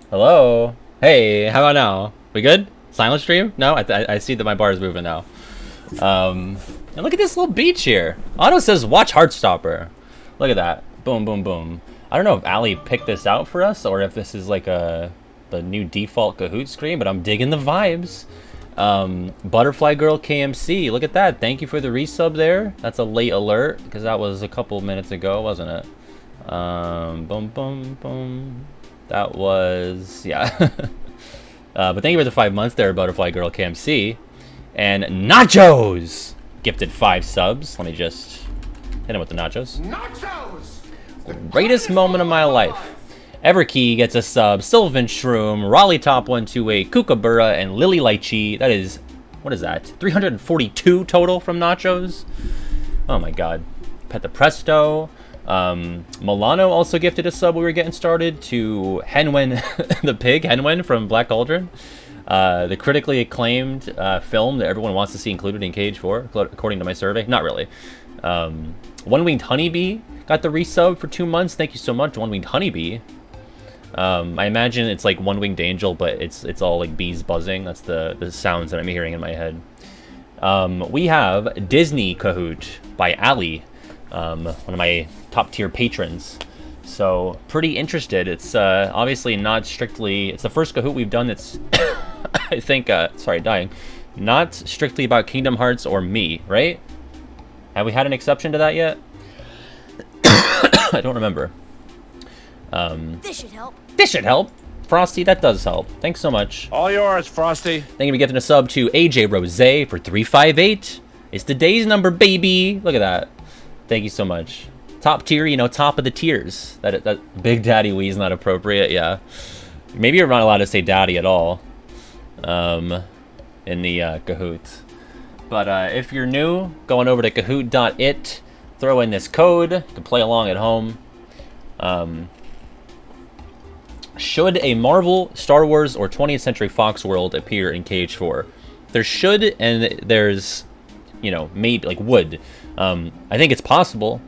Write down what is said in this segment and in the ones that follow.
Hello? Hey, how about now? We good? Silent stream? No? I see that my bar is moving now. And look at this little beach here. Otto says, watch Heartstopper. Look at that. Boom, boom, boom. I don't know if Ali picked this out for us or if this is like the new default Kahoot screen, but I'm digging the vibes. Butterfly Girl KMC, look at that. Thank you for the resub there. That's a late alert because that was a couple minutes ago, wasn't it? Boom, boom, boom. That was, yeah. But thank you for the 5 months there, Butterfly Girl KMC. And Nachos gifted 5 subs. Let me just hit him with the nachos. Nachos! Greatest moment of my life. Everkey gets a sub. Sylvan Shroom, Raleigh Top 128, Kookaburra, and Lily Lychee. That is, what is that? 342 total from Nachos. Oh my god. Pet the Presto. Milano also gifted a sub. We were getting started to Henwen, the pig, Henwen from Black Cauldron. The critically acclaimed film that everyone wants to see included in Cage 4, according to my survey. Not really. One Winged Honeybee got the resub for 2 months. Thank you so much, One Winged Honeybee. I imagine it's like One Winged Angel, but it's all like bees buzzing. That's the sounds that I'm hearing in my head. We have Disney Kahoot by Ali, one of my top tier patrons. So pretty interested. It's obviously not strictly. It's the first Kahoot we've done that's I think sorry, dying. Not strictly about Kingdom Hearts or me, right? Have we had an exception to that yet? I don't remember. This should help. This should help. Frosty, that does help. Thanks so much. All yours, Frosty. Thank you for gifting a sub to AJ Rose for 358. It's the day's number, baby. Look at that. Thank you so much. Top tier, you know, top of the tiers. That Big Daddy Wee is not appropriate, yeah. Maybe you're not allowed to say daddy at all. In the Kahoot. But if you're new, going over to kahoot.it, throw in this code to play along at home. Should a Marvel, Star Wars, or 20th Century Fox world appear in Cage 4? There should, and there's, you know, maybe, like, would. I think it's possible.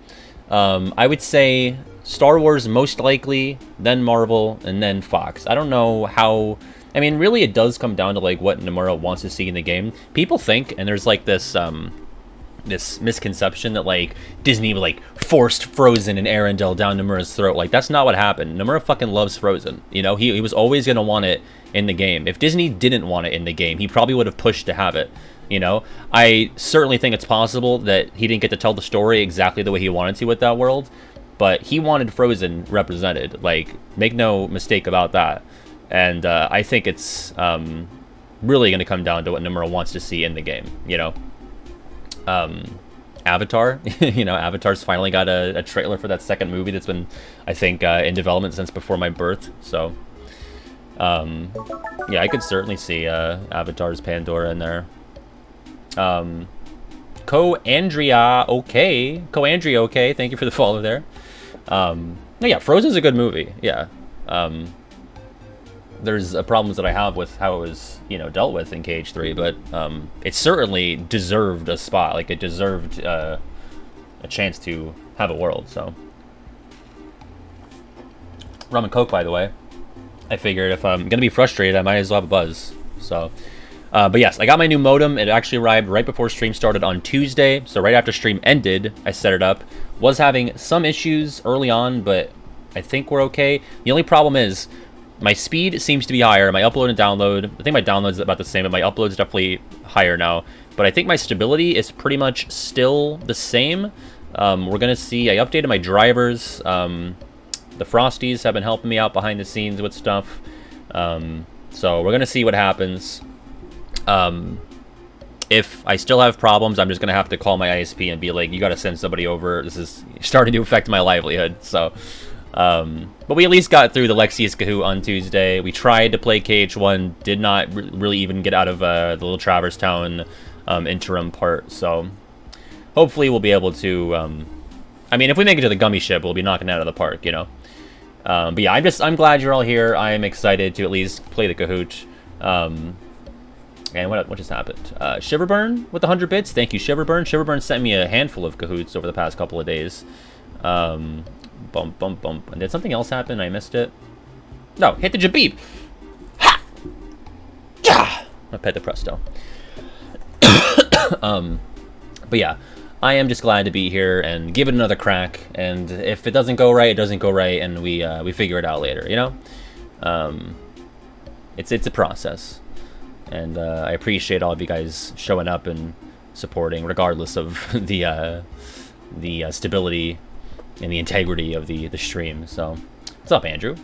I would say Star Wars most likely, then Marvel, and then Fox. I don't know how... I mean, really, it does come down to, like, what Nomura wants to see in the game. People think, and there's, like, this misconception that, like, Disney, like, forced Frozen and Arendelle down Nomura's throat. Like, that's not what happened. Nomura fucking loves Frozen. You know, he was always going to want it in the game. If Disney didn't want it in the game, he probably would have pushed to have it. You know, I certainly think it's possible that he didn't get to tell the story exactly the way he wanted to with that world, but he wanted Frozen represented. Like, make no mistake about that. And I think it's really going to come down to what Nomura wants to see in the game, you know. Avatar, you know, Avatar's finally got a trailer for that second movie that's been, I think, in development since before my birth. So, yeah, I could certainly see Avatar's Pandora in there. Co-Andrea, okay. Co-Andrea, okay. Thank you for the follow there. No, yeah, Frozen's a good movie. Yeah. There's problems that I have with how it was, you know, dealt with in Cage 3, but it certainly deserved a spot. Like, it deserved a chance to have a world, so. Rum and Coke, by the way. I figured if I'm going to be frustrated, I might as well have a buzz, so. But yes, I got my new modem. It actually arrived right before stream started on Tuesday, so right after stream ended, I set it up. Was having some issues early on, but I think we're okay. The only problem is, my speed seems to be higher. My upload and download, I think my download is about the same, but my upload is definitely higher now. But I think my stability is pretty much still the same. We're going to see, I updated my drivers. The Frosties have been helping me out behind the scenes with stuff. So we're going to see what happens. If I still have problems, I'm just going to have to call my ISP and be like, you got to send somebody over. This is starting to affect my livelihood. So... but we at least got through the Lexius Kahoot on Tuesday. We tried to play KH1, did not really even get out of the little Traverse Town interim part, so hopefully we'll be able to, I mean, if we make it to the Gummy Ship, we'll be knocking it out of the park, you know? But yeah, I'm glad you're all here. I am excited to at least play the Kahoot. And what just happened? Shiverburn with 100 bits. Thank you, Shiverburn. Shiverburn sent me a handful of Kahoots over the past couple of days. Bump. And did something else happen? I missed it. No, hit the Jabib. Ha! Yeah! I pet the Presto. But yeah, I am just glad to be here and give it another crack. And if it doesn't go right, it doesn't go right, and we figure it out later. You know, it's a process, and I appreciate all of you guys showing up and supporting, regardless of the stability and the integrity of the stream. So, what's up, Andrew?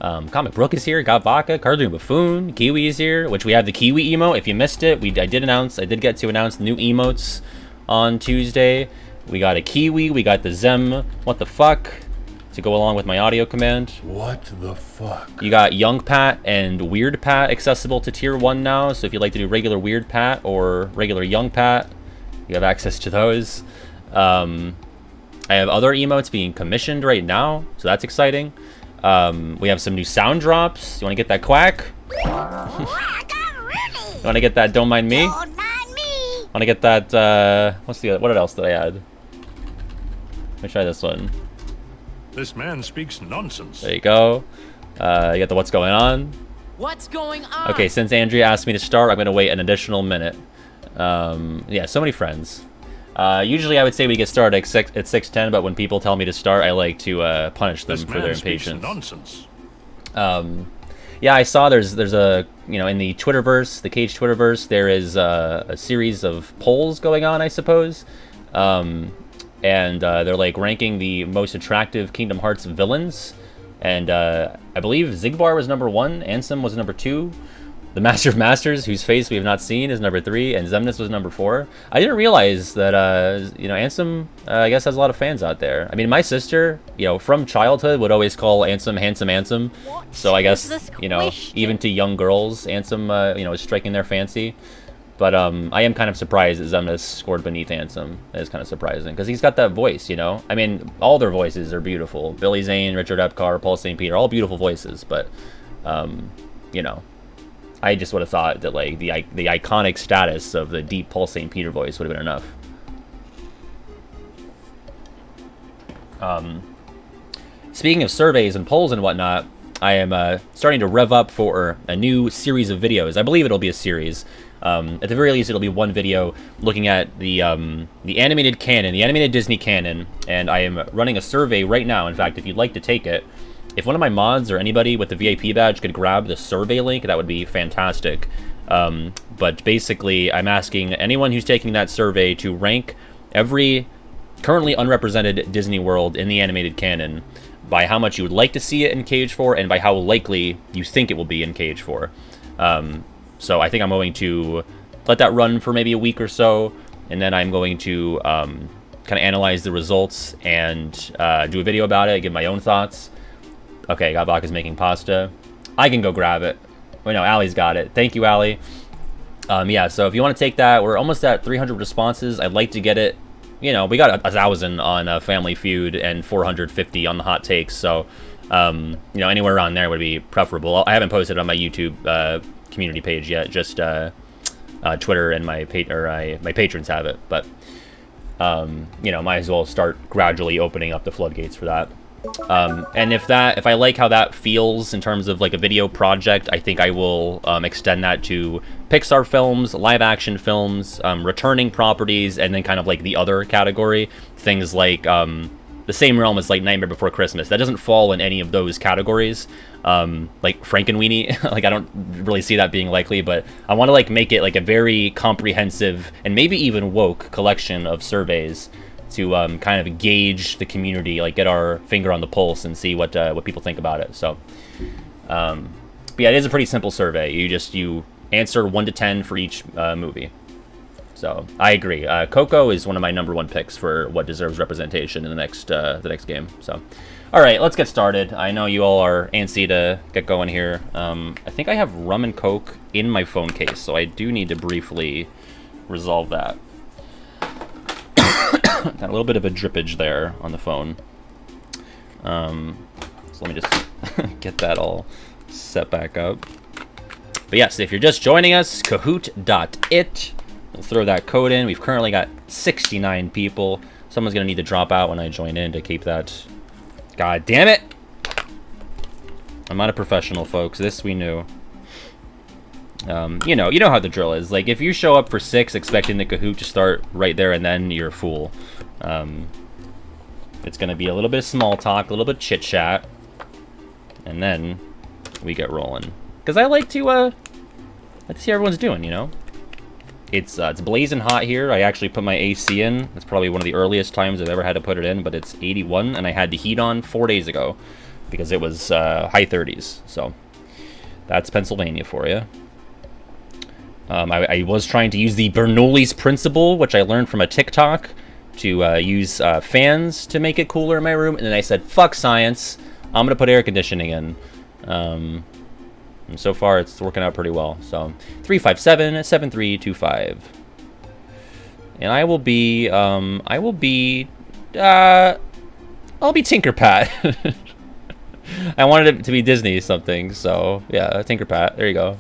Comic Brook is here. Got Vodka, Cartoon Buffoon, Kiwi is here, which we have the Kiwi emote. If you missed it, I did get to announce new emotes on Tuesday. We got a Kiwi, we got the Zem, what the fuck, to go along with my audio command. What the fuck? You got Young Pat and Weird Pat accessible to tier 1 now, so if you'd like to do regular Weird Pat or regular Young Pat, you have access to those. I have other emotes being commissioned right now, so that's exciting. We have some new sound drops. You want to get that quack? You want to get that don't mind me? Don't mind me. Want to get that, what else did I add? Let me try this one. This man speaks nonsense. There you go. You got the what's going on. What's going on? Okay, since Andrea asked me to start, I'm going to wait an additional minute. Yeah, so many friends. Usually I would say we get started at 6:10, but when people tell me to start, I like to punish them for their impatience. Nonsense. Yeah, I saw there's a, in the Twitterverse, the Cage Twitterverse, there is a series of polls going on, I suppose. And they're like ranking the most attractive Kingdom Hearts villains. And I believe Zigbar was number 1, Ansem was number 2. The Master of Masters, whose face we have not seen, is number 3, and Xemnas was number 4. I didn't realize that, Ansem, I guess, has a lot of fans out there. I mean, my sister, from childhood, would always call Ansem handsome Ansem. So I guess, even to young girls, Ansem, is striking their fancy. But I am kind of surprised that Xemnas scored beneath Ansem. That is kind of surprising, because he's got that voice, I mean, all their voices are beautiful. Billy Zane, Richard Epcar, Paul St. Peter, all beautiful voices, but, I just would have thought that, like, the iconic status of the deep Paul St. Peter voice would have been enough. Speaking of surveys and polls and whatnot, I am starting to rev up for a new series of videos. I believe it'll be a series. At the very least, it'll be one video looking at the animated canon, the animated Disney canon, and I am running a survey right now. In fact, if you'd like to take it, if one of my mods or anybody with the VIP badge could grab the survey link, that would be fantastic. But basically, I'm asking anyone who's taking that survey to rank every currently unrepresented Disney World in the animated canon by how much you would like to see it in Cage 4 and by how likely you think it will be in Cage 4. So I think I'm going to let that run for maybe a week or so, and then I'm going to kind of analyze the results and do a video about it, give my own thoughts. Okay, Gotbach is making pasta. I can go grab it. Wait, no, Allie's got it. Thank you, Allie. Yeah, so if you want to take that, we're almost at 300 responses. I'd like to get it. We got 1,000 on Family Feud and 450 on the hot takes. So, anywhere around there would be preferable. I haven't posted on my YouTube community page yet. Just Twitter and my patrons have it. But, might as well start gradually opening up the floodgates for that. And if I like how that feels in terms of like a video project, I think I will extend that to Pixar films, live action films, returning properties, and then kind of like the other category, things like the same realm as like Nightmare Before Christmas. That doesn't fall in any of those categories. Like Frankenweenie, like I don't really see that being likely, but I want to like make it like a very comprehensive and maybe even woke collection of surveys to kind of gauge the community, like get our finger on the pulse and see what people think about it. So, but yeah, it is a pretty simple survey. You answer 1 to 10 for each movie. So I agree. Coco is one of my number 1 picks for what deserves representation in the next game. So, all right, let's get started. I know you all are antsy to get going here. I think I have rum and coke in my phone case, so I do need to briefly resolve that. Got a little bit of a drippage there on the phone. So let me just get that all set back up. But yes, if you're just joining us, Kahoot.it. We'll throw that code in. We've currently got 69 people. Someone's going to need to drop out when I join in to keep that. God damn it! I'm not a professional, folks. This we knew. You know how the drill is. Like, if you show up for 6 expecting the Kahoot to start right there and then, you're a fool. It's gonna be a little bit of small talk, a little bit of chit chat, and then we get rolling. Because I like to see how everyone's doing. You know, it's blazing hot here. I actually put my AC in. It's probably one of the earliest times I've ever had to put it in, but it's 81, and I had the heat on 4 days ago because it was high 30s. So that's Pennsylvania for you. I was trying to use the Bernoulli's principle, which I learned from a TikTok, to use fans to make it cooler in my room, and then I said, fuck science, I'm going to put air conditioning in. And so far, it's working out pretty well. So, 357-7325. And I'll be Tinkerpat. I wanted it to be Disney something, so yeah, Tinkerpat, there you go.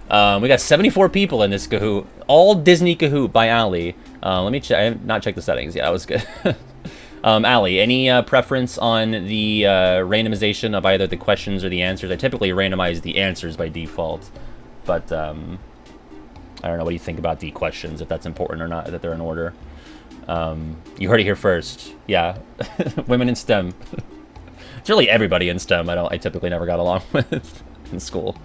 We got 74 people in this Kahoot. All Disney Kahoot by Allie. Let me check. I have not checked the settings. Yeah, that was good. Allie, any preference on the randomization of either the questions or the answers? I typically randomize the answers by default, but I don't know. What do you think about the questions? If that's important or not, that they're in order. You heard it here first. Yeah, women in STEM. It's really everybody in STEM. I typically never got along with in school.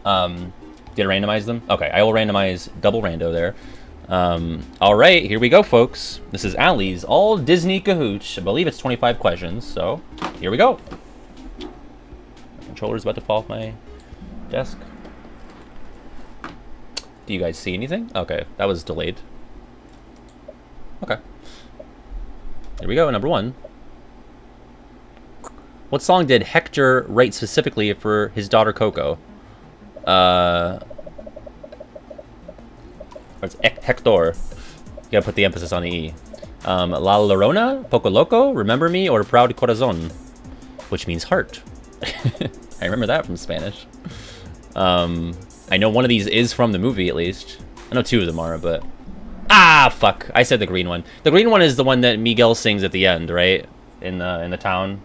Did I randomize them? Okay, I will randomize double rando there. All right, here we go, folks. This is Allie's All Disney Kahoot. I believe it's 25 questions, so here we go. My controller's about to fall off my desk. Do you guys see anything? Okay, that was delayed. Okay. Here we go, number 1. What song did Hector write specifically for his daughter Coco? It's Hector. You gotta put the emphasis on the E. La Llorona, Poco Loco, Remember Me, or Proud Corazon, which means heart. I remember that from Spanish. I know one of these is from the movie, at least. I know 2 of them are, but... Ah, fuck. I said the green one. The green one is the one that Miguel sings at the end, right? In the town.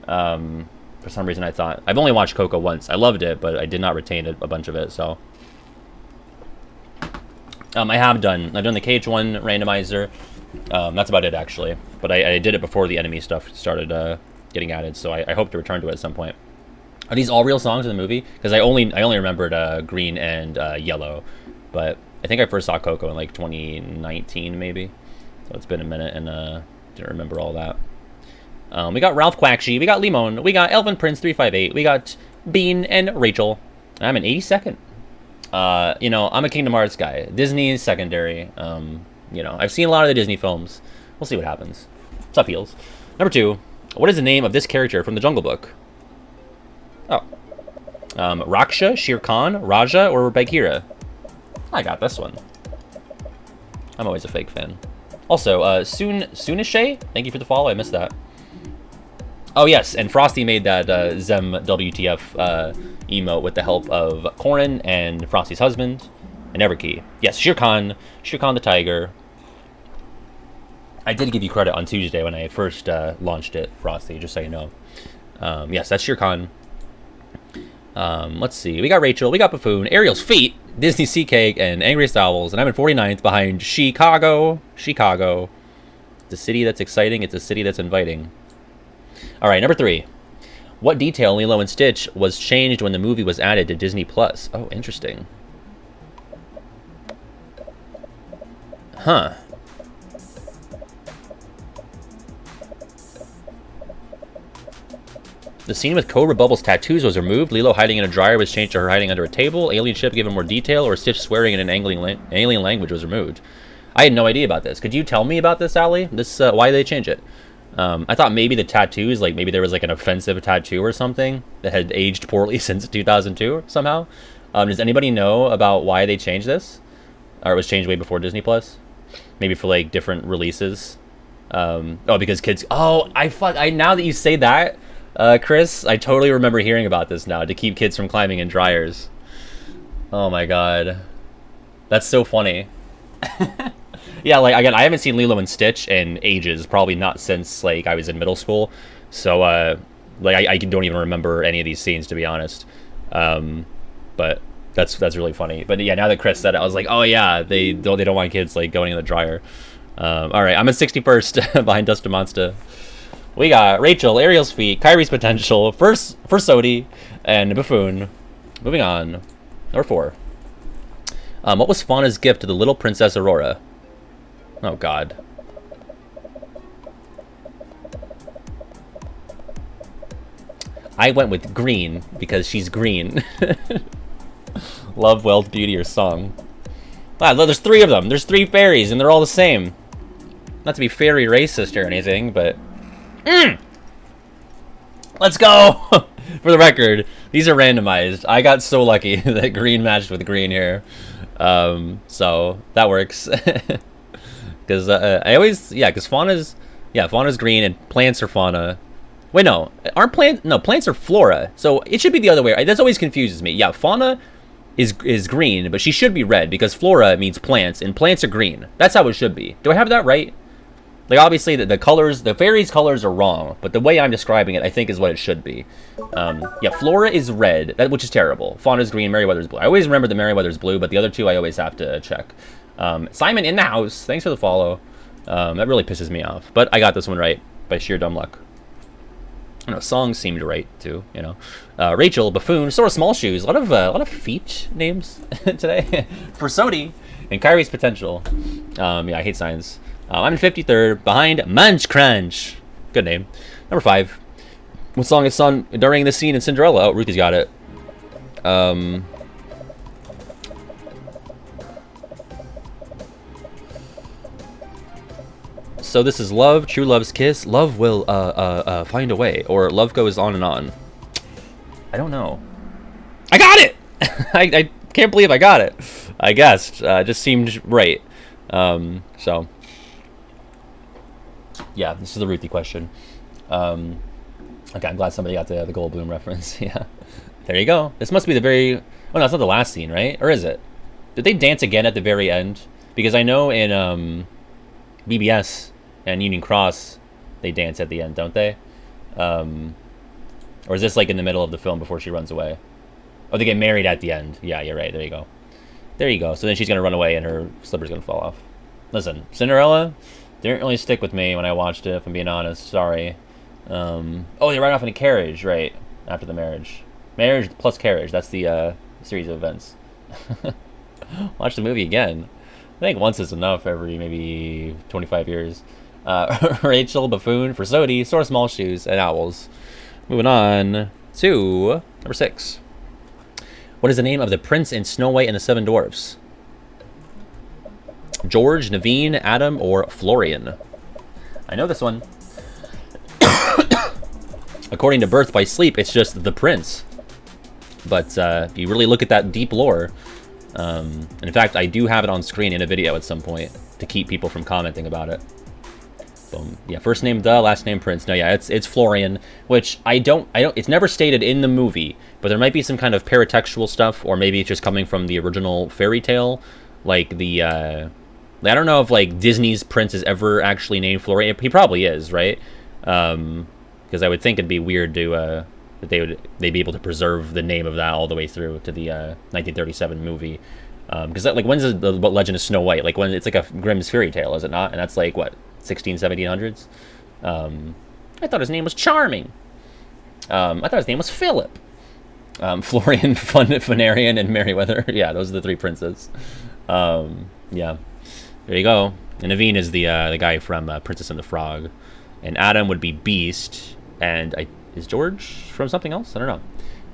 For some reason, I thought... I've only watched Coco once. I loved it, but I did not retain a bunch of it, so... I've done the Cage one randomizer. That's about it, actually. But I did it before the enemy stuff started getting added, so I hope to return to it at some point. Are these all real songs in the movie? Because I only remembered green and yellow, but I think I first saw Coco in like 2019, maybe. So it's been a minute, and didn't remember all that. We got Ralph Quackshi, we got Limon, we got Elvin Prince 358, we got Bean and Rachel. I'm an 82nd. You know, I'm a Kingdom Hearts guy. Disney is secondary. You know, I've seen a lot of the Disney films. We'll see what happens. What's up, Heels? Number 2, what is the name of this character from the Jungle Book? Oh. Raksha, Shere Khan, Raja, or Bagheera? I got this one. I'm always a fake fan. Also, Sunishay, thank you for the follow. I missed that. Oh, yes, and Frosty made that Zem WTF emote with the help of Corrin and Frosty's husband and Everkey. Yes, Shere Khan the tiger. I did give you credit on Tuesday when I first launched it, Frosty, just so you know. Yes, that's Shere Khan. Let's see. We got Rachel, we got Buffoon, Ariel's Feet, Disney Sea Cake, and Angriest Owls, and I'm in 49th behind Chicago. Chicago. It's a city that's exciting, it's a city that's inviting. Alright, number 3. What detail in Lilo and Stitch was changed when the movie was added to Disney+? Oh, interesting. Huh. The scene with Cobra Bubble's tattoos was removed. Lilo hiding in a dryer was changed to her hiding under a table. Alien ship given more detail, or Stitch swearing in an alien language was removed. I had no idea about this. Could you tell me about this, Allie? Why did they change it? I thought maybe the tattoos, like maybe there was like an offensive tattoo or something that had aged poorly since 2002 somehow. Does anybody know about why they changed this? Or it was changed way before Disney Plus? Maybe for like different releases. Oh, because kids. Oh, I now that you say that, Chris, I totally remember hearing about this now, to keep kids from climbing in dryers. Oh my god, that's so funny. Yeah, like again, I haven't seen Lilo and Stitch in ages, probably not since like I was in middle school. So, like, I don't even remember any of these scenes, to be honest. But that's really funny. But yeah, now that Chris said it, I was like, oh yeah, they don't want kids like going in the dryer. All right, I'm at 61st behind Dust Monster. We got Rachel, Ariel's Feet, Kyrie's Potential, first Sodi, and Buffoon. Moving on, number 4. What was Fauna's gift to the little Princess Aurora? Oh God. I went with green because she's green. Love, wealth, beauty, or song. Wow, there's 3 of them. There's 3 fairies, and they're all the same. Not to be fairy racist or anything, but... Let's go! For the record, these are randomized. I got so lucky that green matched with green here. So, that works. Because I always... Yeah, because Fauna's green, and plants are fauna. Wait, no. Aren't plants... No, plants are flora. So, it should be the other way. That always confuses me. Yeah, fauna is green, but she should be red, because flora means plants, and plants are green. That's how it should be. Do I have that right? Like, obviously, the colors, the fairies' colors are wrong, but the way I'm describing it, I think, is what it should be. Yeah, Flora is red, which is terrible. Fauna's green, Merryweather's blue. I always remember the Merryweather's blue, but the other 2 I always have to check. Simon in the house, thanks for the follow. That really pisses me off, but I got this one right by sheer dumb luck. I know, songs seemed right, too, you know. Rachel, Buffoon, Sora Small Shoes, a lot of feet names today. For Sodi, and Kyrie's Potential. Yeah, I hate signs. I'm in 53rd, behind Munch Crunch. Good name. Number 5. What song is sung during the scene in Cinderella? Oh, Ruthie's got it. So this is Love, True Love's Kiss, Love Will Find a Way, or Love Goes On and On. I don't know. I got it! I can't believe I got it. I guessed. It just seemed right. So... Yeah, this is the Ruthie question. Okay, I'm glad somebody got the Goldblum reference. Yeah. There you go. This must be the very... Oh, no, it's not the last scene, right? Or is it? Did they dance again at the very end? Because I know in BBS and Union Cross, they dance at the end, don't they? Or is this like in the middle of the film before she runs away? Oh, they get married at the end. Yeah, you're right. There you go. There you go. So then she's going to run away and her slipper's going to fall off. Listen, Cinderella... didn't really stick with me when I watched it, if I'm being honest. Sorry. Oh, they ride off in a carriage, right, after the marriage. Marriage plus carriage. That's the series of events. Watch the movie again. I think once is enough every maybe 25 years. Rachel, Buffoon, for Sodi, Sora Small Shoes, and Owls. Moving on to number 6. What is the name of the prince in Snow White and the 7 Dwarfs? George, Naveen, Adam, or Florian? I know this one. According to Birth by Sleep, it's just the prince. But if you really look at that deep lore, and in fact, I do have it on screen in a video at some point to keep people from commenting about it. Boom. Yeah, first name last name Prince. No, yeah, it's Florian, which I don't. It's never stated in the movie, but there might be some kind of paratextual stuff, or maybe it's just coming from the original fairy tale, like the. I don't know if like Disney's prince is ever actually named Florian. He probably is, right? Because I would think it'd be weird to that they'd be able to preserve the name of that all the way through to the 1937 movie. Because like when's the Legend of Snow White? Like when it's like a Grimm's fairy tale, is it not? And that's like what 1700s. I thought his name was Charming. I thought his name was Philip. Florian, Funarian, and Merryweather. Yeah, those are the 3 princes. Yeah. There you go. And Naveen is the guy from Princess and the Frog, and Adam would be Beast, and is George from something else? I don't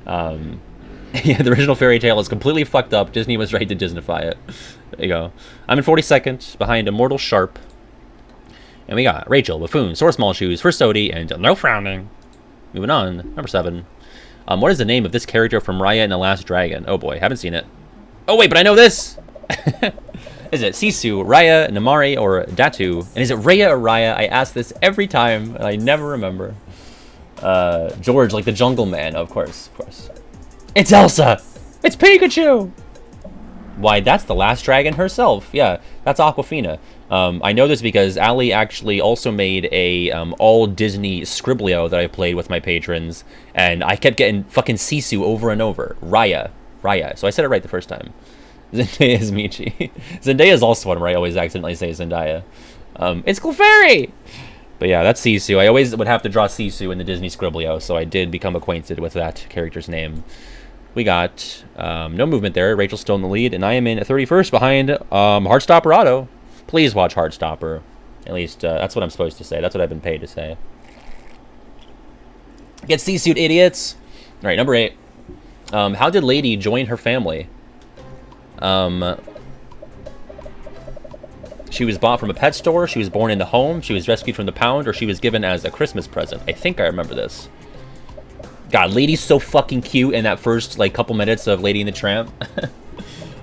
know. Yeah, the original fairy tale is completely fucked up. Disney was right to Disneyfy it. There you go. I'm in 42nd, behind Immortal Sharp, and we got Rachel, Buffoon, Sora Small Shoes, for Sodi, and No Frowning. Moving on, number 7. What is the name of this character from Raya and the Last Dragon? Oh boy, haven't seen it. Oh wait, but I know this. Is it Sisu, Raya, Namari, or Datu? And is it Raya or Raya? I ask this every time, and I never remember. George, like the Jungle Man, of course. It's Elsa! It's Pikachu! Why, that's the last dragon herself. Yeah, that's Aquafina. I know this because Ali actually also made a all Disney Scriblio that I played with my patrons, and I kept getting fucking Sisu over and over. Raya. So I said it right the first time. Zendaya is Michi. Zendaya is also one where I always accidentally say Zendaya. It's Clefairy! But yeah, that's Sisu. I always would have to draw Sisu in the Disney Scriblio, so I did become acquainted with that character's name. We got no movement there. Rachel's still in the lead, and I am in 31st behind Heartstopper Auto. Please watch Heartstopper. At least that's what I'm supposed to say. That's what I've been paid to say. Get C-suit, idiots! Alright, number 8. How did Lady join her family? She was bought from a pet store, she was born in the home, she was rescued from the pound, or she was given as a Christmas present. I think I remember this. God, Lady's so fucking cute in that first, like, couple minutes of Lady and the Tramp.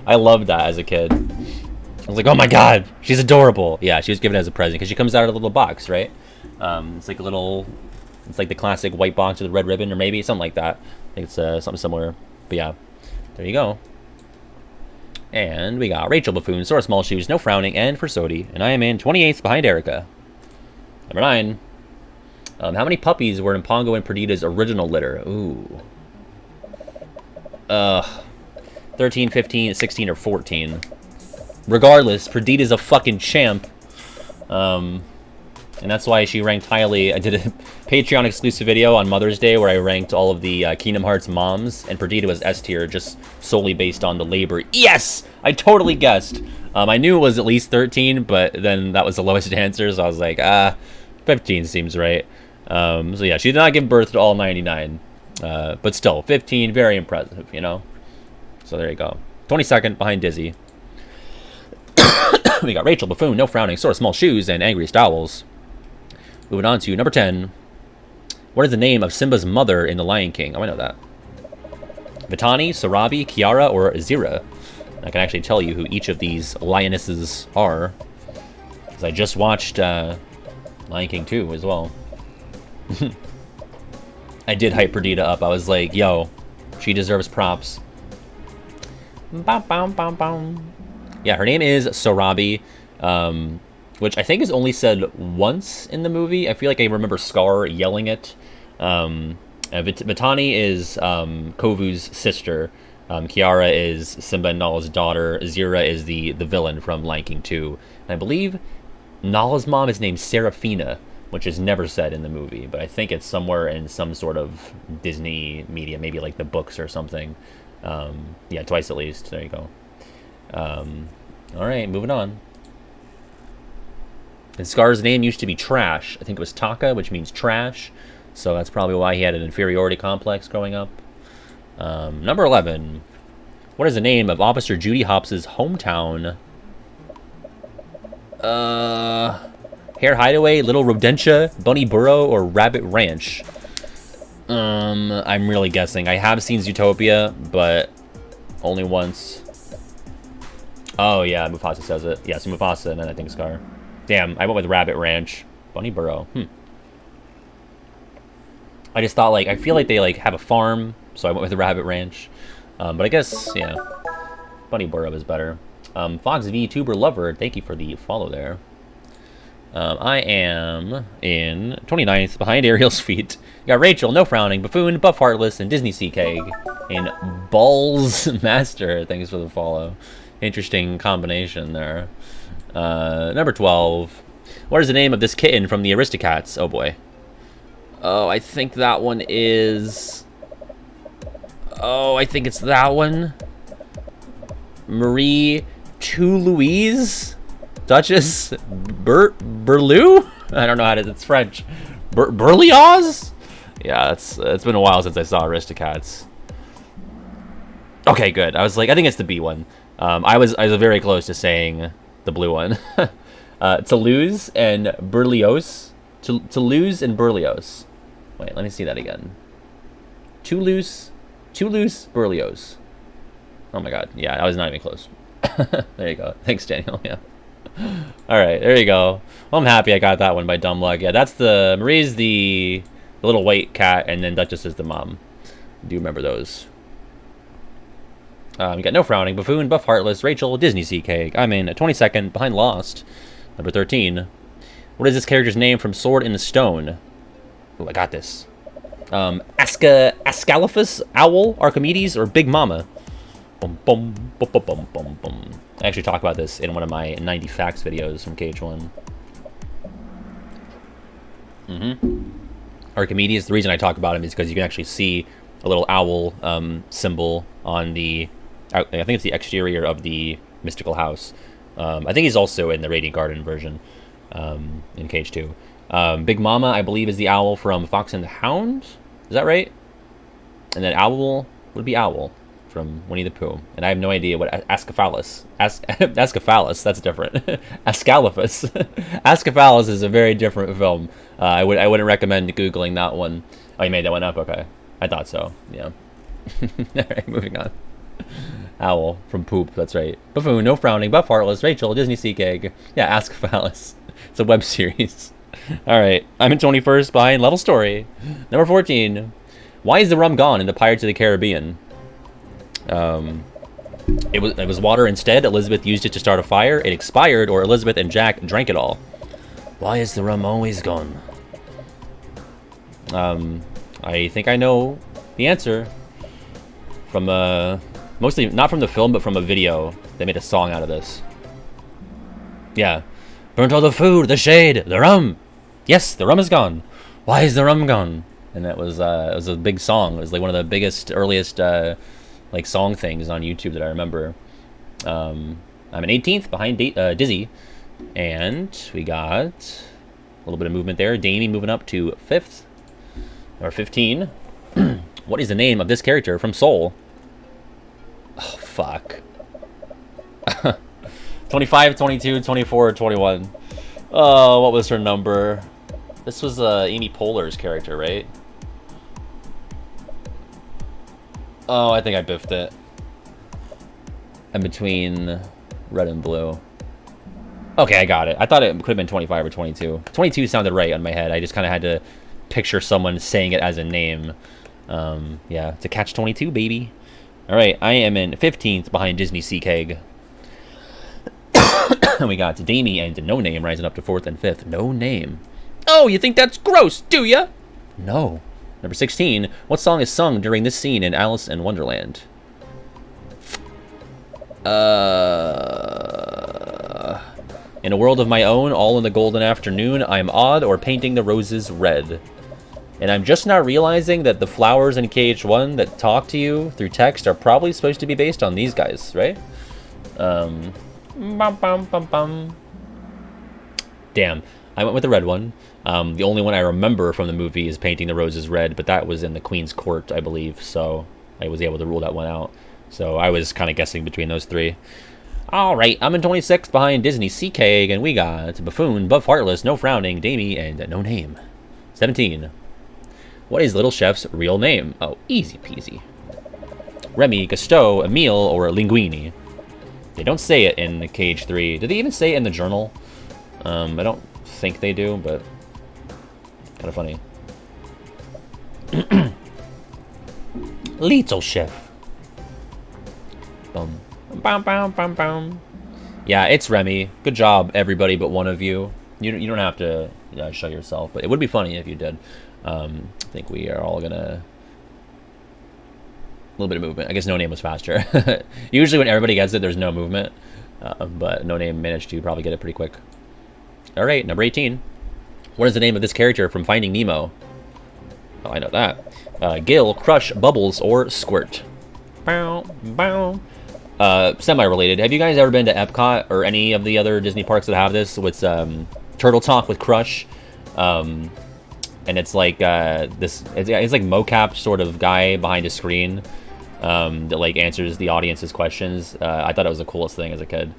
I loved that as a kid. I was like, oh my god, she's adorable. Yeah, she was given as a present, because she comes out of a little box, right? It's like a little... It's like the classic white box with a red ribbon, or maybe something like that. I think it's something similar. But yeah, there you go. And we got Rachel Buffoon, Sora Small Shoes, No Frowning, and for Sodi. And I am in 28th behind Erica. Number 9. How many puppies were in Pongo and Predita's original litter? Ooh. 13, 15, 16, or 14. Regardless, Predita's a fucking champ. And that's why she ranked highly. I did a Patreon exclusive video on Mother's Day where I ranked all of the Kingdom Hearts moms, and Predita was S tier just solely based on the labor. Yes! I totally guessed. I knew it was at least 13, but then that was the lowest answer, so I was like, 15 seems right. So yeah, she did not give birth to all 99. But still, 15, very impressive, you know? So there you go. 22nd behind Dizzy. We got Rachel Buffoon, No Frowning, Sora Small Shoes, and Angriest Owls. Moving on to number 10. What is the name of Simba's mother in The Lion King? Oh, I know that. Vitani, Sarabi, Kiara, or Azira? I can actually tell you who each of these lionesses are, because I just watched Lion King 2 as well. I did hype Predita up. I was like, yo, she deserves props. Bow, bow, bow, bow. Yeah, her name is Sarabi, which I think is only said once in the movie. I feel like I remember Scar yelling it. Vitani is Kovu's sister. Kiara is Simba and Nala's daughter. Azira is the villain from Lion King 2. And I believe Nala's mom is named Serafina, which is never said in the movie, but I think it's somewhere in some sort of Disney media, maybe like the books or something. Yeah, twice at least. There you go. All right, moving on. And Scar's name used to be Trash. I think it was Taka, which means trash. So that's probably why he had an inferiority complex growing up. Number 11. What is the name of Officer Judy Hopps' hometown? Hare Hideaway, Little Rodentia, Bunny Burrow, or Rabbit Ranch? I'm really guessing. I have seen Zootopia, but only once. Oh, yeah, Mufasa says it. Yeah, so Mufasa, and then I think Scar. Damn, I went with Rabbit Ranch. Bunny Burrow. I just thought, like, I feel like they, like, have a farm, so I went with the Rabbit Ranch. But I guess, yeah, Bunny Burrow is better. Fox V Tuber Lover, thank you for the follow there. I am in 29th, behind Ariel's feet. You got Rachel, No Frowning, Buffoon, Buff Heartless, and Disney Sea Cake. And Balls Master, thanks for the follow. Interesting combination there. Number 12. What is the name of this kitten from the Aristocats? Oh boy. Oh, I think that one is... Oh, I think it's that one. Marie Toulouse? Duchess Berlou? I don't know how to... It's French. Berlioz? Yeah, it's been a while since I saw Aristocats. Okay, good. I was like, I think it's the B one. I was very close to saying the blue one. Toulouse and Berlioz. Toulouse and Berlioz. Wait, let me see that again. Toulouse, Berlioz. Oh my god. Yeah, I was not even close. There you go. Thanks, Daniel. Yeah. All right, there you go. Well, I'm happy I got that one by dumb luck. Yeah, that's the... Marie's the little white cat, and then Duchess is the mom. I do remember those. We got No Frowning, Buffoon, Buff Heartless, Rachel, Disney Sea Cake. I'm in 22nd, behind Lost. Number 13. What is this character's name from Sword in the Stone? Oh, I got this. Ascalaphus, Owl, Archimedes, or Big Mama? Bum, bum, bum, bum, bum, bum, bum. I actually talk about this in one of my 90 facts videos from KH1. Archimedes, the reason I talk about him is because you can actually see a little owl symbol on the, I think it's the exterior of the mystical house. I think he's also in the Radiant Garden version in Cage 2. Big Mama, I believe, is the owl from Fox and the Hound. Is that right? And then Owl would be Owl from Winnie the Pooh. And I have no idea what Ascalaphus. Ascalaphus, that's different. Ascalaphus. Ascalaphus is a very different film. I wouldn't recommend Googling that one. Oh, you made that one up? Okay. I thought so. Yeah. Alright, moving on. Owl from Poop, that's right. Buffoon, No Frowning, Buff Heartless, Rachel, Disney Sea Cake. Yeah, Ascalaphus. It's a web series. Alright, I'm in 21st behind Level Story. Number 14. Why is the rum gone in the Pirates of the Caribbean? It was water instead. Elizabeth used it to start a fire. It expired, or Elizabeth and Jack drank it all. Why is the rum always gone? I think I know the answer. From mostly not from the film, but from a video. They made a song out of this. Yeah. Burnt all the food, the shade, the rum. Yes, the rum is gone. Why is the rum gone? And that was it was a big song. It was like one of the biggest, earliest like song things on YouTube that I remember. I'm in 18th behind Dizzy, and we got a little bit of movement there. Damie moving up to 5th or 15. What is the name of this character from Soul? Oh fuck. 25, 22, 24, 21. Oh, what was her number? This was Amy Poehler's character, right? Oh, I think I biffed it. I'm between red and blue. Okay, I got it. I thought it could have been 25 or 22. 22 sounded right on my head. I just kind of had to picture someone saying it as a name. Yeah, it's a catch-22, baby. All right, I am in 15th behind Disney Sea Cake. We got Damie and No Name rising up to 4th and 5th. No Name. Oh, you think that's gross, do ya? No. Number 16. What song is sung during this scene in Alice in Wonderland? In a world of my own, all in the golden afternoon, I'm odd or painting the roses red. And I'm just now realizing that the flowers in KH1 that talk to you through text are probably supposed to be based on these guys, right? Bum, bum, bum, bum. Damn, I went with the red one. The only one I remember from the movie is Painting the Roses Red, but that was in the Queen's Court, I believe, so I was able to rule that one out. So I was kind of guessing between those three. Alright, I'm in 26th behind Disney Sea Cake, and we got Buffoon, Buff Heartless, No Frowning, Damie, and No Name. 17. What is Little Chef's real name? Oh, easy peasy. Remy, Gusteau, Emile, or Linguini? They don't say it in Cage 3. Did they even say it in the journal? I don't think they do, but kind of funny. Little Chef. Bum. Bum, bum, bum, bum. Yeah, it's Remy. Good job, everybody but one of you. You don't have to show yourself, but it would be funny if you did. I think we are all gonna... A little bit of movement. I guess No Name was faster. Usually when everybody gets it, there's no movement. But No Name managed to probably get it pretty quick. Alright, number 18. What is the name of this character from Finding Nemo? Oh, I know that. Gil, Crush, Bubbles, or Squirt? Bow, bow. Semi-related. Have you guys ever been to Epcot or any of the other Disney parks that have this? With Turtle Talk with Crush. And it's like it's like mocap sort of guy behind a screen that like answers the audience's questions. I thought it was the coolest thing as a kid.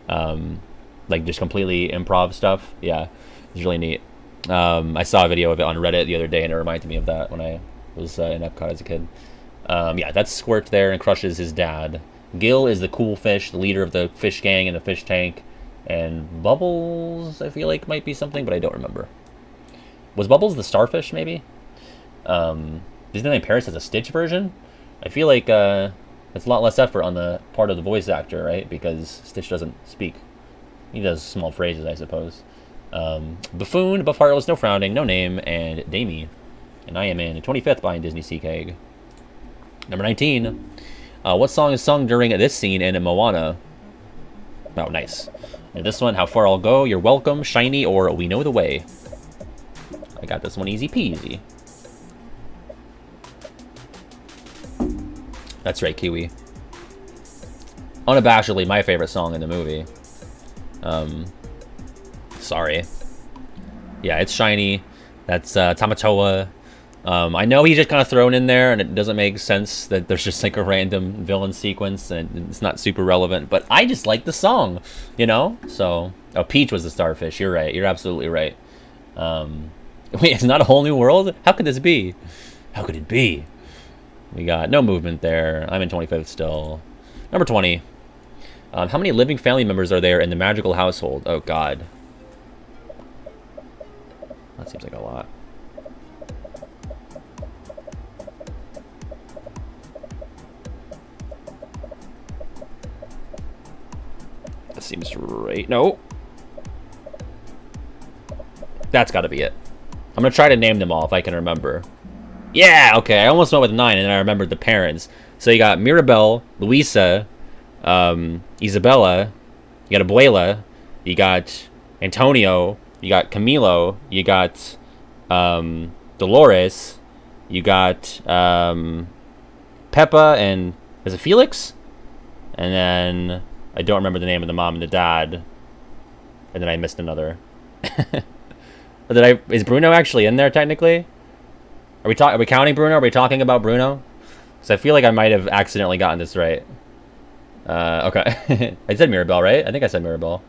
Like just completely improv stuff. Yeah, it's really neat. I saw a video of it on Reddit the other day, and it reminded me of that when I was in Epcot as a kid. Yeah, that's Squirt there, and Crush is his dad. Gil is the cool fish, the leader of the fish gang in the fish tank. And Bubbles, I feel like, might be something, but I don't remember. Was Bubbles the starfish, maybe? Disneyland Paris has a Stitch version? I feel like It's a lot less effort on the part of the voice actor, right? Because Stitch doesn't speak. He does small phrases, I suppose. Buffoon, Buff Heartless, No Frowning, No Name, and Damie. And I am in 25th behind Disney Sea Keg. Number 19. What song is sung during this scene in Moana? Oh, nice. And this one, How Far I'll Go, You're Welcome, Shiny, or We Know the Way. I got this one easy peasy. That's right, Kiwi. Unabashedly, my favorite song in the movie. Sorry. Yeah, it's Shiny. That's Tamatoa. I know he's just kind of thrown in there, and it doesn't make sense that there's just like a random villain sequence, and it's not super relevant. But I just like the song, you know? So, oh, Peach was the starfish. You're right. You're absolutely right. Wait, it's not a whole new world? How could this be? How could it be? We got no movement there. I'm in 25th still. Number 20. How many living family members are there in the magical household? Oh, God. That seems like a lot. That seems right. No. That's got to be it. I'm going to try to name them all if I can remember. Yeah, okay. I almost went with 9, and then I remembered the parents. So you got Mirabelle, Luisa, Isabella, you got Abuela, you got Antonio, you got Camilo, you got Dolores, you got Peppa, and is it Felix? And then I don't remember the name of the mom and the dad. And then I missed another. Is Bruno actually in there technically? Are we counting Bruno? Are we talking about Bruno? Because I feel like I might have accidentally gotten this right. Okay. I said Mirabelle, right? I think I said Mirabelle.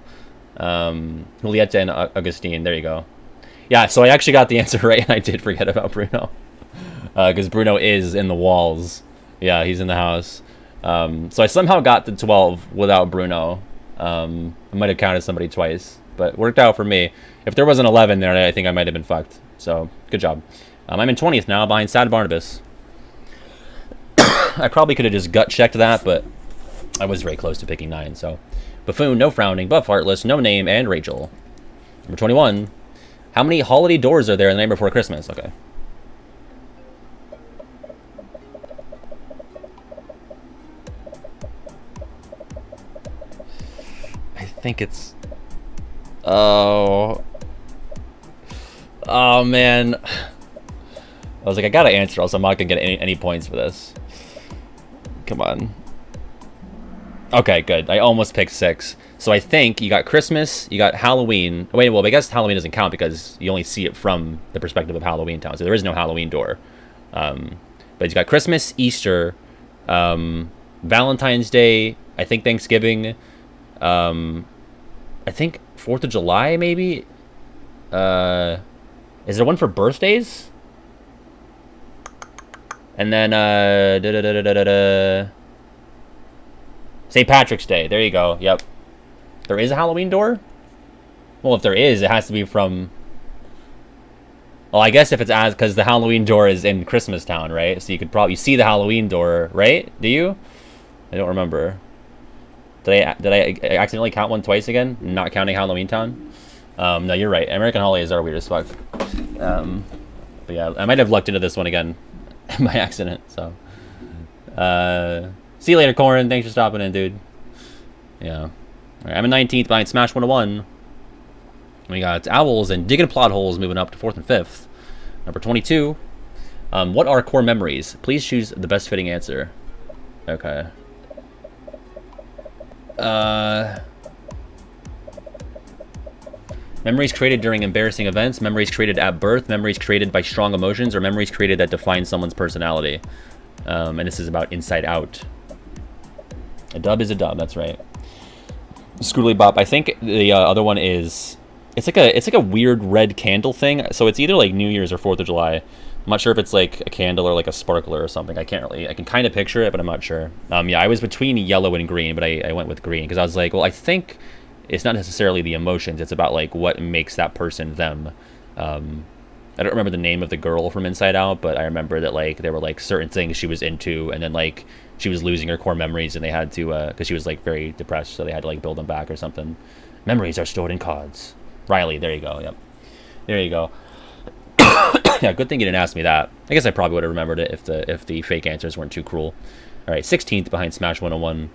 Julieta and Augustine. There you go. Yeah, so I actually got the answer right, and I did forget about Bruno. Because Bruno is in the walls. Yeah, he's in the house. So I somehow got to 12 without Bruno. I might have counted somebody twice, but worked out for me. If there was an 11 there, I think I might have been fucked. So, good job. I'm in 20th now, behind Sad Barnabas. I probably could have just gut-checked that, but I was very close to picking 9, so. Buffoon, No Frowning, Buff Heartless, No Name, and Rachel. Number 21. How many holiday doors are there in The Night Before Christmas? Okay. I think it's... Oh, man. I was like, I gotta answer, else I'm not gonna get any points for this. Come on. Okay, good. I almost picked 6. So I think you got Christmas, you got Halloween. Wait, well, I guess Halloween doesn't count because you only see it from the perspective of Halloween Town. So there is no Halloween door. But you got Christmas, Easter, Valentine's Day, I think Thanksgiving, I think 4th of July, maybe? Is there one for birthdays? And then, St. Patrick's Day. There you go. Yep. There is a Halloween door? Well, if there is, it has to be from... Well, I guess if it's as... Because the Halloween door is in Christmas Town, right? So you could probably see the Halloween door, right? Do you? I don't remember. Did I accidentally count one twice again? Not counting Halloween Town? No, you're right. American holidays are weird as fuck. But yeah, I might have lucked into this one again by accident, so. See you later, Corin. Thanks for stopping in, dude. Yeah. Alright, I'm in 19th behind Smash 101. We got Owls and Digging Plot Holes moving up to 4th and 5th. Number 22. What are core memories? Please choose the best fitting answer. Okay. Memories created during embarrassing events, memories created at birth, memories created by strong emotions, or memories created that define someone's personality. And this is about Inside Out. A dub is a dub, that's right. Scoodly Bop. I think the other one is... It's like a weird red candle thing. So it's either like New Year's or 4th of July. I'm not sure if it's like a candle or like a sparkler or something. I can kind of picture it, but I'm not sure. Yeah, I was between yellow and green, but I went with green because I was like, well, I think it's not necessarily the emotions. It's about like what makes that person them. I don't remember the name of the girl from Inside Out, but I remember that like there were like certain things she was into, and then like she was losing her core memories, and they had to because she was like very depressed, so they had to like build them back or something. Memories are stored in cards. Riley, there you go. Yep, there you go. Yeah, good thing you didn't ask me that. I guess I probably would have remembered it if the fake answers weren't too cruel. All right, 16th behind Smash 101.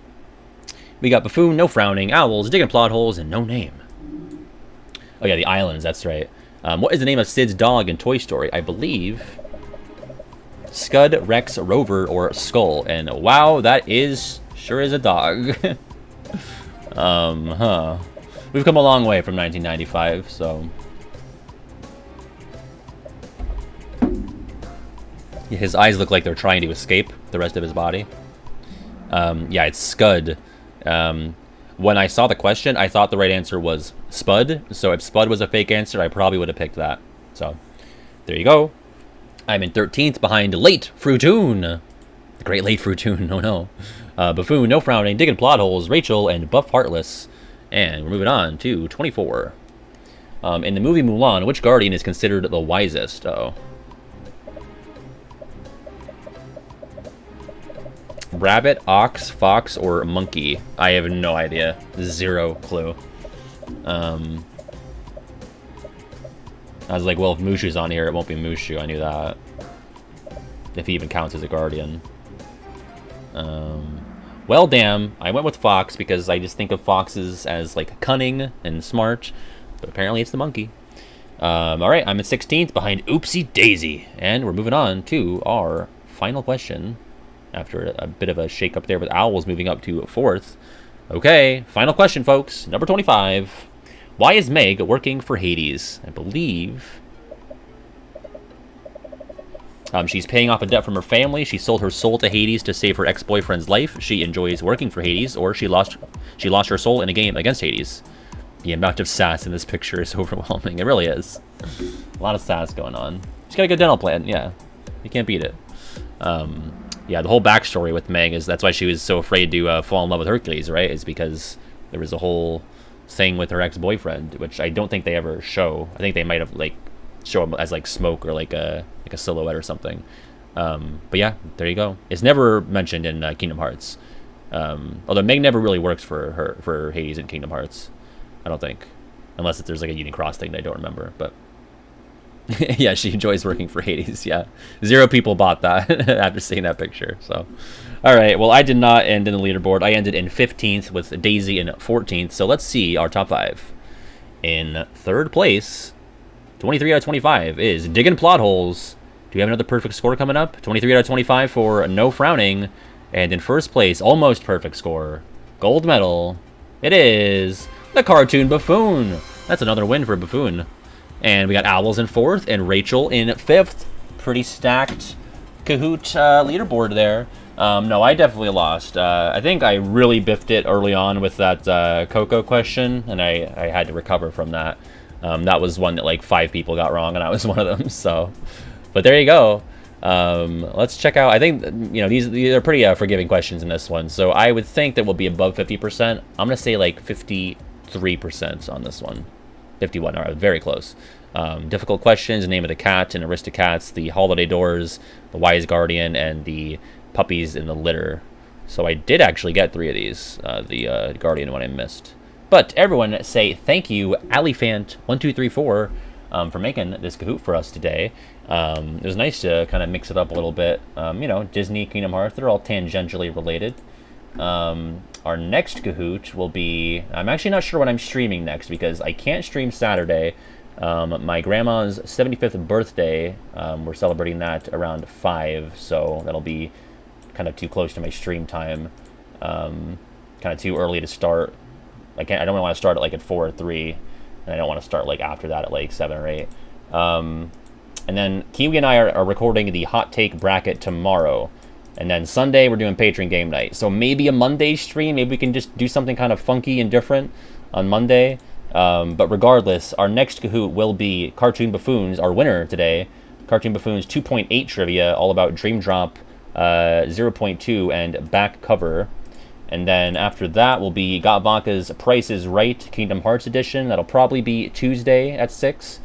We got Buffoon, No Frowning, Owls, Digging Plot Holes, and No Name. Oh yeah, the islands. That's right. What is the name of Sid's dog in Toy Story? I believe Scud, Rex, Rover, or Skull. And wow, that sure is a dog. We've come a long way from 1995, so. His eyes look like they're trying to escape the rest of his body. Yeah, it's Scud. When I saw the question, I thought the right answer was Spud. So if Spud was a fake answer, I probably would have picked that. So there you go. I'm in 13th behind Late Fruitoon. The great Late Fruitoon. Oh no. Buffoon, No Frowning, Digging Plot Holes, Rachel, and Buff Heartless. And we're moving on to 24. In the movie Mulan, which guardian is considered the wisest? Uh-oh. Rabbit, ox, fox, or monkey? I have no idea. Zero clue. I was like, well, if Mushu's on here, it won't be Mushu. I knew that. If he even counts as a guardian. Well, damn. I went with fox because I just think of foxes as, like, cunning and smart. But apparently it's the monkey. Alright, I'm at 16th behind Oopsie Daisy. And we're moving on to our final question. After a bit of a shake up there with Owls moving up to 4th. Okay, final question, folks. Number 25. Why is Meg working for Hades? I believe she's paying off a debt from her family. She sold her soul to Hades to save her ex-boyfriend's life. She enjoys working for Hades, or she lost her soul in a game against Hades. The amount of sass in this picture is overwhelming. It really is. A lot of sass going on. She's got a good dental plan. Yeah, you can't beat it. Yeah, the whole backstory with Meg is that's why she was so afraid to fall in love with Hercules, right? Is because there was a whole thing with her ex-boyfriend, which I don't think they ever show. I think they might have like show him as like smoke or like a silhouette or something. But yeah, there you go. It's never mentioned in Kingdom Hearts. Although Meg never really works for Hades in Kingdom Hearts, I don't think, unless there's like a Union Cross thing that I don't remember, but. Yeah, she enjoys working for Hades. Yeah, 0 people bought that after seeing that picture. So, all right. Well, I did not end in the leaderboard. I ended in 15th with Daisy in 14th. So let's see our top 5. In 3rd place, 23 out of 25 is Digging Plot Holes. Do we have another perfect score coming up? 23 out of 25 for No Frowning, and in 1st place, almost perfect score, gold medal. It is the cartoon Buffoon. That's another win for Buffoon. And we got Owls in 4th and Rachel in 5th. Pretty stacked Kahoot leaderboard there. No, I definitely lost. I think I really biffed it early on with that Coco question, and I had to recover from that. That was one that like 5 people got wrong, and I was one of them. So, but there you go. Let's check out. I think these are pretty forgiving questions in this one. So I would think that we'll be above 50%. I'm gonna say like 53% on this one. 51, all right, very close. Difficult questions, the name of the cat and Aristocats, the holiday doors, the wise guardian, and the puppies in the litter. So I did actually get 3 of these, the guardian one I missed. But everyone say thank you, Alifant1234, for making this Kahoot for us today. It was nice to kind of mix it up a little bit. Disney, Kingdom Hearts, they're all tangentially related. Our next Kahoot will be... I'm actually not sure when I'm streaming next because I can't stream Saturday. My grandma's 75th birthday, we're celebrating that around 5, so that'll be kind of too close to my stream time. Kind of too early to start. I don't want to start at like at 4 or 3, and I don't want to start like after that at like 7 or 8. And then Kiwi and I are recording the hot take bracket tomorrow. And then Sunday, we're doing Patreon game night. So maybe a Monday stream. Maybe we can just do something kind of funky and different on Monday. But regardless, our next Kahoot will be Cartoon Buffoons, our winner today. Cartoon Buffoons 2.8 trivia, all about Dream Drop 0.2 and back cover. And then after that will be Got Vodka's Price is Right Kingdom Hearts edition. That'll probably be Tuesday at 6.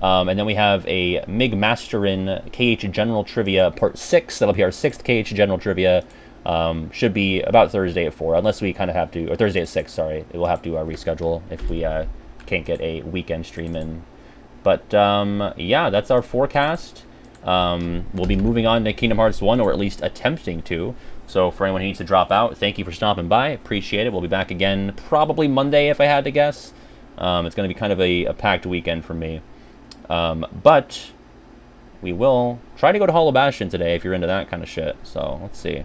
And then we have a MIG Masterin KH General Trivia Part 6. That'll be our 6th KH General Trivia. Should be about Thursday at 4, unless we kind of have to, or Thursday at 6, sorry. We'll have to reschedule if we can't get a weekend stream in. But, yeah, that's our forecast. We'll be moving on to Kingdom Hearts 1, or at least attempting to. So for anyone who needs to drop out, thank you for stopping by. Appreciate it. We'll be back again probably Monday, if I had to guess. It's going to be kind of a packed weekend for me. But we will try to go to Hollow Bastion today if you're into that kind of shit. So let's see.